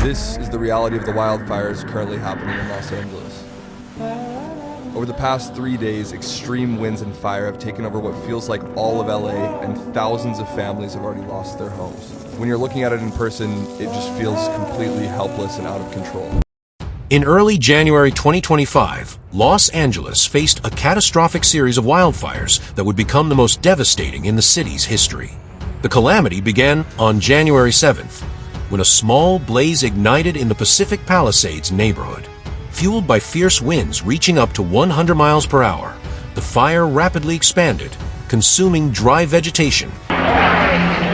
This is the reality of the wildfires currently happening in Los Angeles. Over the past 3 days, extreme winds and fire have taken over what feels like all of LA, and thousands of families have already lost their homes. When you're looking at it in person, it just feels completely helpless and out of control. In early January 2025, Los Angeles faced a catastrophic series of wildfires that would become the most devastating in the city's history. The calamity began on January 7th, when a small blaze ignited in the Pacific Palisades neighborhood. Fueled by fierce winds reaching up to 100 miles per hour, the fire rapidly expanded, consuming dry vegetation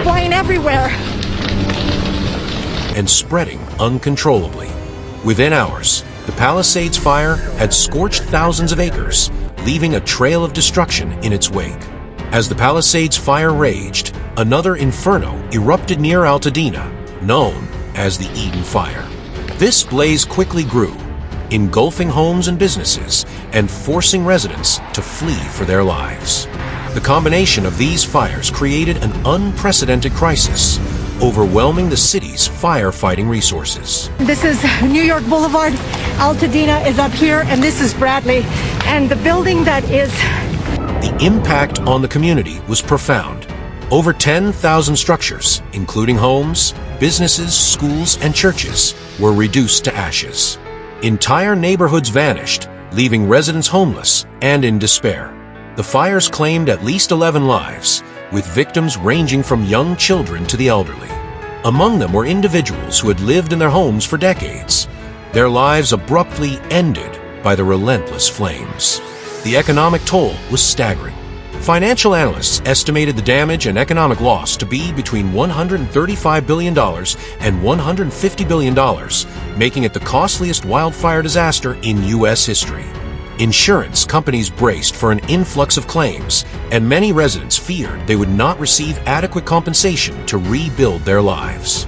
flying everywhere and spreading uncontrollably. Within hours, the Palisades fire had scorched thousands of acres, leaving a trail of destruction in its wake. As the Palisades fire raged, another inferno erupted near Altadena, known as the Eden Fire. This blaze quickly grew, engulfing homes and businesses and forcing residents to flee for their lives. The combination of these fires created an unprecedented crisis, overwhelming the city's firefighting resources. This is New York Boulevard. Altadena is up here, and this is Bradley. And the building that is... The impact on the community was profound. Over 10,000 structures, including homes, businesses, schools, and churches, were reduced to ashes. Entire neighborhoods vanished, leaving residents homeless and in despair. The fires claimed at least 11 lives, with victims ranging from young children to the elderly. Among them were individuals who had lived in their homes for decades. Their lives abruptly ended by the relentless flames. The economic toll was staggering. Financial analysts estimated the damage and economic loss to be between $135 billion and $150 billion, making it the costliest wildfire disaster in U.S. history. Insurance companies braced for an influx of claims, and many residents feared they would not receive adequate compensation to rebuild their lives.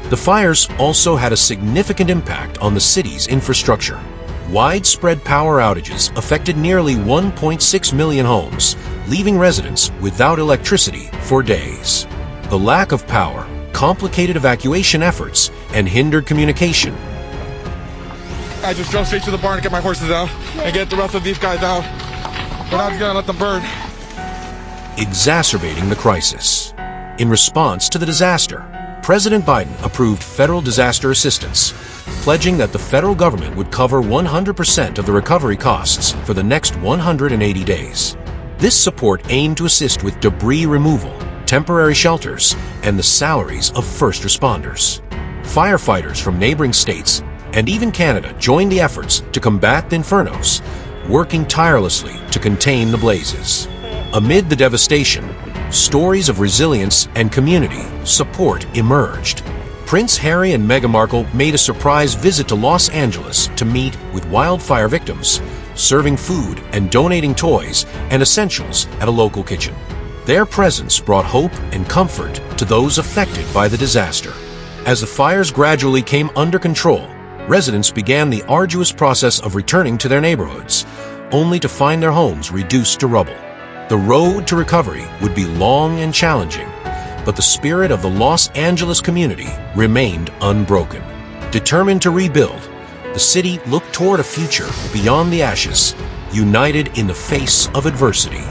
The fires also had a significant impact on the city's infrastructure. Widespread power outages affected nearly 1.6 million homes, leaving residents without electricity for days. The lack of power complicated evacuation efforts and hindered communication. I just drove straight to the barn to get my horses out and get the rest of these guys out. We're not gonna let them burn. Exacerbating the crisis. In response to the disaster, President Biden approved federal disaster assistance, pledging that the federal government would cover 100% of the recovery costs for the next 180 days. This support aimed to assist with debris removal, temporary shelters, and the salaries of first responders. Firefighters from neighboring states and even Canada joined the efforts to combat the infernos, working tirelessly to contain the blazes. Amid the devastation, stories of resilience and community support emerged. Prince Harry and Meghan Markle made a surprise visit to Los Angeles to meet with wildfire victims, serving food and donating toys and essentials at a local kitchen. Their presence brought hope and comfort to those affected by the disaster. As the fires gradually came under control, residents began the arduous process of returning to their neighborhoods, only to find their homes reduced to rubble. The road to recovery would be long and challenging, but the spirit of the Los Angeles community remained unbroken. Determined to rebuild, the city looked toward a future beyond the ashes, united in the face of adversity.